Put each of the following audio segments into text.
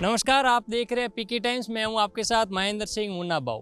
नमस्कार, आप देख रहे हैं पीके टाइम्स। मैं हूं आपके साथ महेंद्र सिंह मुन्ना बाऊ।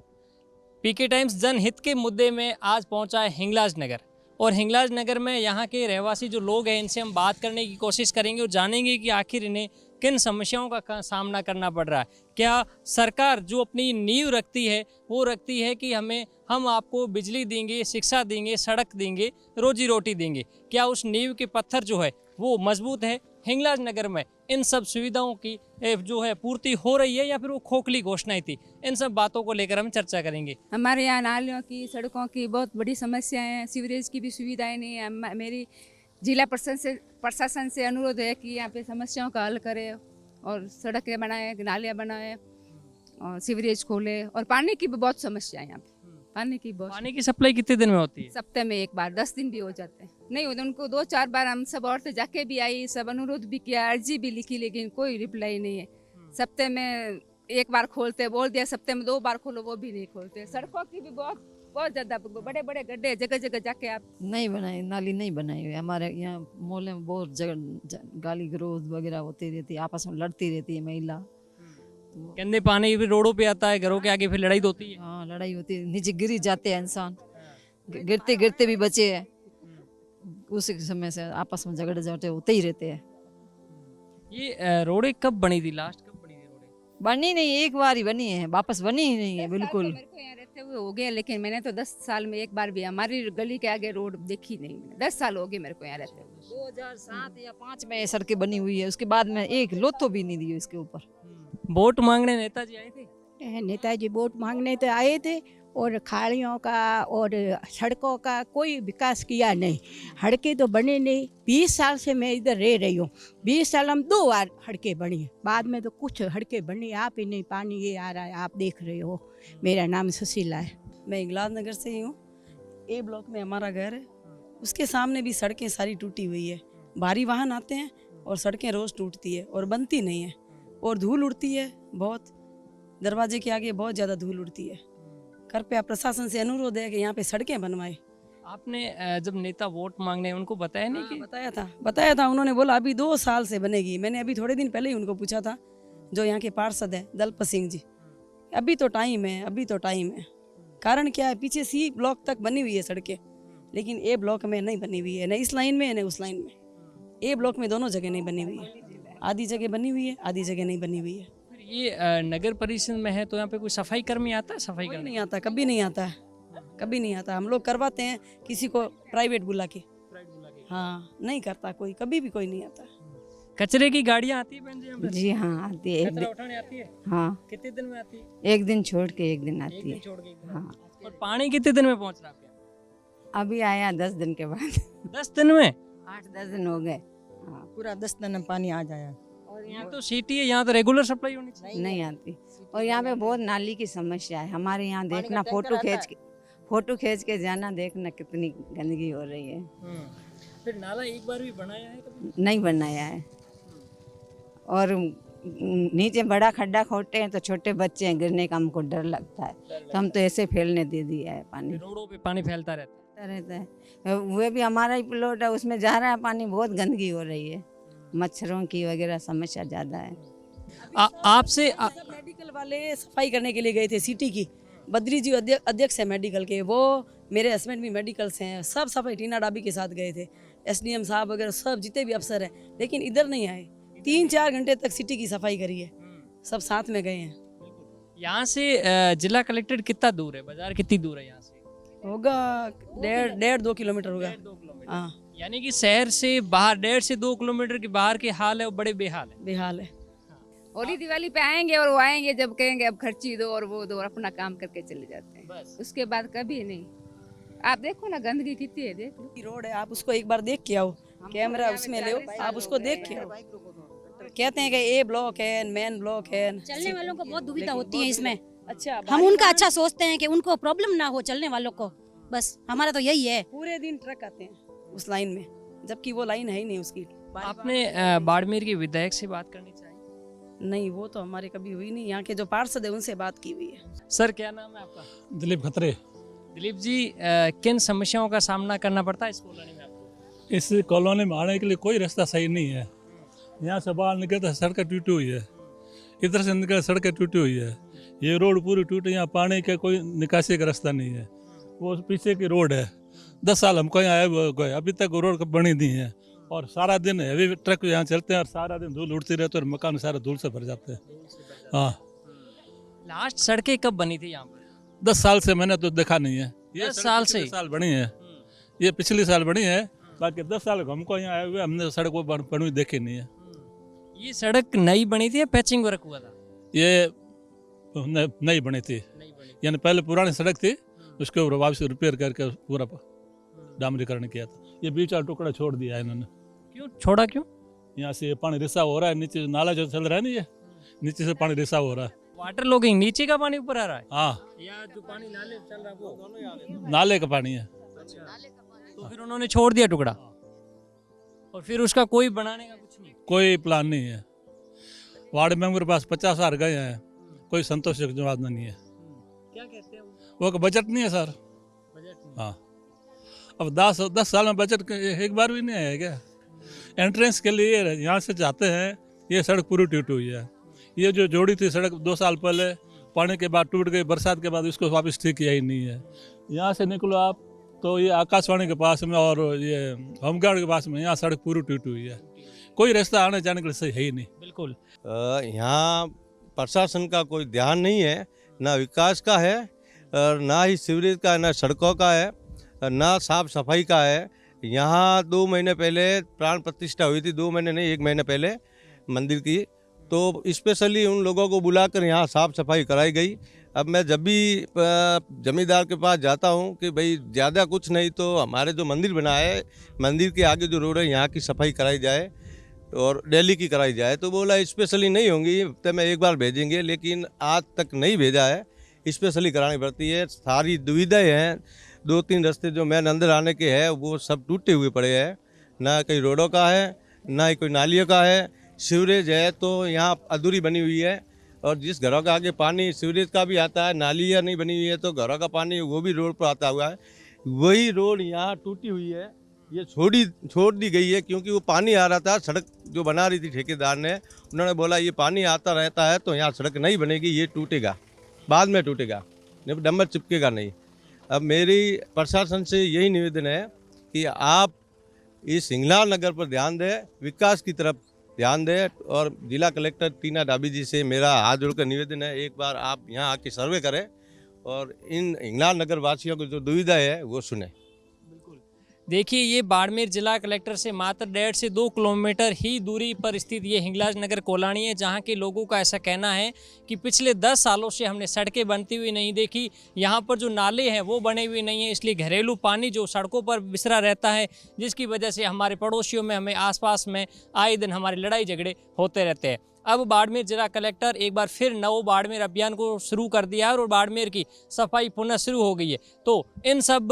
पीके टाइम्स जनहित के मुद्दे में आज पहुंचा है हिंगलाज नगर, और हिंगलाज नगर में यहां के रहवासी जो लोग हैं इनसे हम बात करने की कोशिश करेंगे और जानेंगे कि आखिर इन्हें किन समस्याओं का सामना करना पड़ रहा है। क्या सरकार जो अपनी नींव रखती है वो रखती है कि हम आपको बिजली देंगे, शिक्षा देंगे, सड़क देंगे, रोजी रोटी देंगे, क्या उस नींव के पत्थर जो है वो मजबूत है? हिंगलाज नगर में इन सब सुविधाओं की जो है पूर्ति हो रही है या फिर वो खोखली घोषणाएं थी? इन सब बातों को लेकर हम चर्चा करेंगे। हमारे यहाँ नालियों की, सड़कों की बहुत बड़ी समस्याएं हैं, सीवरेज की भी सुविधाएं नहीं है। मेरी जिला प्रशासन से अनुरोध है कि यहाँ पे समस्याओं का हल करे और सड़कें बनाए, नालियाँ बनाए और सीवरेज खोले। और पानी की भी बहुत समस्या है यहाँ पे। पानी की सप्लाई कितने दिन में होती है? सप्ताह में एक बार, 10 दिन भी हो जाते हैं। नहीं होते उनको 2-4 बार हम सब औरतें जाके भी आई, सब अनुरोध भी किया, अर्जी भी लिखी, लेकिन कोई रिप्लाई नहीं है। सप्ताह में एक बार खोलते, बोल दिया सप्ताह में 2 बार खोलो, वो भी नहीं खोलते। सड़कों की भी बहुत ज्यादा बड़े बड़े गड्ढे, जगह जगह जाके आप नहीं बनाए, नाली नहीं बनाई हुई। हमारे यहाँ मोहल्ले में बहुत जगह गाली गलौज वगैरह होती रहती है, आपस में लड़ती रहती है महिला। गंदे पानी भी रोडों पे आता है, घरों के आगे फिर लड़ाई होती है। हाँ, लड़ाई होती है, नीचे गिरी जाते हैं इंसान, गिरते गिरते भी बचे हैं। उसी समय से आपस में झगड़े झगड़े होते ही रहते हैं। ये रोडें कब बनी थी? लास्ट कब बनी थी रोडें? बनी नहीं, एक बार ही बनी है, वापस बनी ही नहीं है बिल्कुल। मेरे को यहाँ रहते हुए हो गए, लेकिन मैंने तो 10 साल में एक बार भी हमारी गली के आगे रोड देखी नहीं। 10 साल हो गए मेरे को यहाँ रहते हुए। 2007 या 5 में ये सड़कें बनी हुई है, उसके बाद में एक लोथो भी नहीं दी इसके ऊपर। वोट मांगने नेताजी आए थे? नेताजी वोट मांगने तो आए थे, और खाड़ियों का और सड़कों का कोई विकास किया नहीं। सड़कें तो बने नहीं। 20 साल से मैं इधर रह रही हूँ। 20 साल हम 2 बार सड़कें बनी है, बाद में तो कुछ सड़कें बनी आप ही नहीं। पानी ये आ रहा है, आप देख रहे हो। मेरा नाम सुशीला है। मैं हिंगलाज नगर से ही हूँ। ए ब्लॉक में हमारा घर है, उसके सामने भी सड़कें सारी टूटी हुई है। भारी वाहन आते हैं और सड़कें रोज़ टूटती है और बनती नहीं है, और धूल उड़ती है बहुत। दरवाजे के आगे बहुत ज़्यादा धूल उड़ती है। कृपया प्रशासन से अनुरोध है कि यहाँ पे सड़कें बनवाए। आपने जब नेता वोट मांगने उनको बताया नहीं कि? बताया था। उन्होंने बोला अभी 2 साल से बनेगी। मैंने अभी थोड़े दिन पहले ही उनको पूछा था, जो यहाँ के पार्षद हैं दलपत सिंह जी, अभी तो टाइम है, अभी तो टाइम है। कारण क्या है, पीछे सी ब्लॉक तक बनी हुई है सड़कें, लेकिन ए ब्लॉक में नहीं बनी हुई है, न इस लाइन में न उस लाइन में। ए ब्लॉक में दोनों जगह नहीं बनी हुई है। आधी जगह बनी हुई है, आधी जगह नहीं बनी हुई है। ये नगर परिषद में है तो यहाँ पे कोई सफाई कर्मी आता है? सफाई कर्मी नहीं आता, कभी नहीं आता है, कभी नहीं आता। हम लोग करवाते हैं किसी को प्राइवेट बुला के। हाँ, नहीं करता कोई, कभी भी कोई नहीं आता। कचरे की गाड़ियाँ आती है बहन जी यहाँ पे? जी हाँ, आती है। कचरा उठाने आती है? हाँ, कितने दिन में आती है? एक दिन छोड़ के एक दिन आती है। छोड़ के एक दिन हाँ, और पानी कितने दिन में पहुँच रहा है आपके? अभी आया 10 दिन के बाद। 10 दिन में? 8-10 दिन हो गए। हाँ, पूरा 10 दिन में पानी आ जाए। और यहाँ तो सिटी है, यहाँ तो रेगुलर सप्लाई होनी चाहिए। नहीं आती। और यहाँ पे बहुत नाली की समस्या है हमारे यहाँ। देखना, फोटो खींच के जाना, देखना कितनी गंदगी हो रही है। फिर नाला एक बार भी बनाया है कभी? नहीं बनाया है। और नीचे बड़ा खड्डा खोदते हैं तो छोटे बच्चे हैं, गिरने का हमको डर लगता है, तो हम तो ऐसे फैलने दे दिया है पानी। रोडों पे पानी फैलता रहता है। वो भी हमारा ही प्लॉट है, उसमें जा रहा है पानी, बहुत गंदगी हो रही है, मच्छरों की वगैरह समस्या ज़्यादा है। आपसे मेडिकल वाले सफाई करने के लिए गए थे सिटी की। बद्री जी अध्यक्ष है मेडिकल के, वो मेरे हस्बैंड भी मेडिकल से हैं। सब सफाई टीना डाबी के साथ गए थे, एसडीएम साहब वगैरह सब जितने भी अफसर हैं, लेकिन इधर नहीं आए। 3-4 घंटे तक सिटी की सफाई करी है, सब साथ में गए हैं। यहाँ से जिला कलेक्ट्रेट कितना दूर है? बाजार कितनी दूर है यहाँ से? होगा 1.5-2 किलोमीटर होगा। 2 किलोमीटर। हाँ, यानी कि शहर से बाहर 1.5 से 2 किलोमीटर के बाहर के हाल है वो बड़े बेहाल है। होली दिवाली पे आएंगे, और वो आएंगे जब कहेंगे अब खर्ची दो और वो दो, और अपना काम करके चले जाते हैं बस। उसके बाद कभी नहीं। आप देखो ना गंदगी कितनी है, देख लो। रोड है, आप उसको एक बार देख के आओ, कैमरा उसमें ले, आप उसको देख के आओ। कहते हैं कि ए ब्लॉक है, मेन ब्लॉक है। चलने वालों को बहुत दुविधा होती है इसमें। अच्छा, हम उनका अच्छा सोचते हैं कि उनको प्रॉब्लम ना हो चलने वालों को, बस हमारा तो यही है। पूरे दिन ट्रक आते हैं उस लाइन में, जबकि वो लाइन है ही नहीं उसकी। आपने बाड़मेर के विधायक से बात करनी चाहिए? नहीं, वो तो हमारे कभी हुई नहीं। यहाँ के जो पार्षद है उनसे बात की हुई है। सर, क्या नाम है आपका? दिलीप खतरे। दिलीप जी, किन समस्याओं का सामना करना पड़ता है इस कॉलोनी में आपको? इस कॉलोनी में आने के लिए कोई रास्ता सही नहीं है। यहाँ से बाहर निकलते सड़कें टूटी हुई है। इधर से निकल सड़कें टूटी हुई है, ये रोड पूरी टूटी, यहाँ पानी का कोई निकासी का रास्ता नहीं है। वो पीछे की रोड है, 10 साल हमको यहाँ आए गए, अभी तक वो रोड बनी नहीं है। और सारा दिन हैवी ट्रक यहाँ चलते हैं और सारा दिन धूल उड़ती रहती है और मकान सारा धूल से भर जाते हैं। हाँ, लास्ट सड़कें कब बनी थी यहाँ पर? 10 साल से मैंने तो देखा नहीं है। 10 साल से? पिछले साल बनी है, ये पिछले साल बनी है, बाकी 10 साल हमको यहाँ आए हुए हमने सड़क वो बनी हुई देखी नहीं है। ये सड़क नई बनी थी या पैचिंग वर्क हुआ था? ये नई बनी थी, यानी पहले पुरानी सड़क थी, उसके ऊपर वापस रिपेयर करके पूरा डामरीकरण किया था। ये बीच वाला टुकड़ा छोड़ दिया है इन्होंने। क्यों छोड़ा, क्यों? यहाँ से पानी रिसाव हो रहा है, नीचे नाला जो चल रहा है ना, ये नीचे से पानी रिसाव हो रहा है। वाटर लॉगिंग, नीचे का पानी ऊपर आ रहा है? हाँ, या जो पानी नाले चल रहा है वो? नाले का पानी है। तो फिर उन्होंने छोड़ दिया टुकड़ा, और फिर उसका कोई बनाने का कुछ नहीं? कोई प्लान नहीं है। वार्ड मेंबर के पास 50 साल गए हैं, कोई संतोषजनक जवाब नहीं है। क्या कहते हैं वो बजट नहीं है सर। बजट नहीं? हाँ, अब 10 साल में बजट एक बार भी नहीं आया क्या? एंट्रेंस के लिए यहाँ से जाते हैं, ये सड़क पूरी टूटी हुई है। ये जो जोड़ी थी सड़क 2 साल पहले, पानी के बाद टूट गई, बरसात के बाद इसको वापस ठीक किया ही नहीं है। यहाँ से निकलो आप तो ये आकाशवाणी के पास में और ये होमगार्ड के पास में यहाँ सड़क पूरी टूटी हुई है, कोई रास्ता आने जाने के लिए सही है ही नहीं। बिल्कुल। यहाँ प्रशासन का कोई ध्यान नहीं है, ना विकास का है और ना ही सीवरेज का है, ना सड़कों का है, ना साफ सफाई का है। यहाँ 2 महीने पहले प्राण प्रतिष्ठा हुई थी, 2 महीने नहीं 1 महीने पहले मंदिर की, तो स्पेशली उन लोगों को बुलाकर यहाँ साफ सफाई कराई गई। अब मैं जब भी जमींदार के पास जाता हूँ कि भाई ज़्यादा कुछ नहीं तो हमारे जो मंदिर बना है, मंदिर के आगे जो रोड है यहाँ की सफाई कराई जाए और डेली की कराई जाए, तो बोला स्पेशली नहीं होंगी, हफ्ते में 1 बार भेजेंगे, लेकिन आज तक नहीं भेजा है। स्पेशली करानी पड़ती है। सारी दुविधाएँ हैं, 2-3 रास्ते जो मेन अंदर आने के हैं वो सब टूटे हुए पड़े हैं, ना कहीं रोडों का है ना ही कोई नालियों का है। सीवरेज है तो यहाँ अधूरी बनी हुई है, और जिस घरों के आगे पानी सीवरेज का भी आता है, नालियाँ नहीं बनी हुई है तो घरों का पानी वो भी रोड पर आता हुआ है। वही रोड यहाँ टूटी हुई है, ये छोड़ दी गई है क्योंकि वो पानी आ रहा था। सड़क जो बना रही थी ठेकेदार ने, उन्होंने बोला ये पानी आता रहता है तो यहाँ सड़क नहीं बनेगी, ये टूटेगा, बाद में टूटेगा, डंबर चिपकेगा नहीं। अब मेरी प्रशासन से यही निवेदन है कि आप इस हिंगलाज नगर पर ध्यान दें, विकास की तरफ ध्यान दें, और जिला कलेक्टर टीना डाबी जी से मेरा हाथ जोड़कर निवेदन है, एक बार आप यहाँ आके सर्वे करें और इन हिंगलाज नगर वासियों को जो दुविधा है वो सुने। देखिए, ये बाड़मेर जिला कलेक्टर से मात्र 1.5 से 2 किलोमीटर ही दूरी पर स्थित ये हिंगलाज नगर कॉलोनी है, जहाँ के लोगों का ऐसा कहना है कि पिछले 10 सालों से हमने सड़कें बनती हुई नहीं देखी, यहाँ पर जो नाले हैं वो बने हुए नहीं हैं, इसलिए घरेलू पानी जो सड़कों पर बिसरा रहता है, जिसकी वजह से हमारे पड़ोसियों में, हमें आसपास में आए दिन हमारे लड़ाई झगड़े होते रहते हैं। अब बाड़मेर जिला कलेक्टर एक बार फिर नव बाड़मेर अभियान को शुरू कर दिया है और बाड़मेर की सफाई पुनः शुरू हो गई है। तो इन सब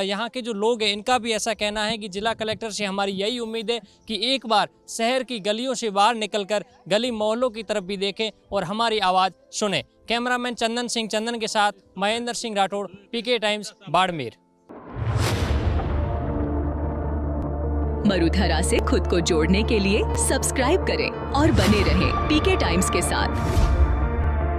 यहाँ के जो लोग हैं इनका भी ऐसा कहना है कि जिला कलेक्टर से हमारी यही उम्मीद है कि एक बार शहर की गलियों से बाहर निकलकर गली मोहल्लों की तरफ भी देखें और हमारी आवाज़ सुने। कैमरामैन चंदन सिंह चंदन के साथ महेंद्र सिंह राठौड़, पीके टाइम्स, बाड़मेर। मरुधरा से खुद को जोड़ने के लिए सब्सक्राइब करें और बने रहें पीके टाइम्स के साथ।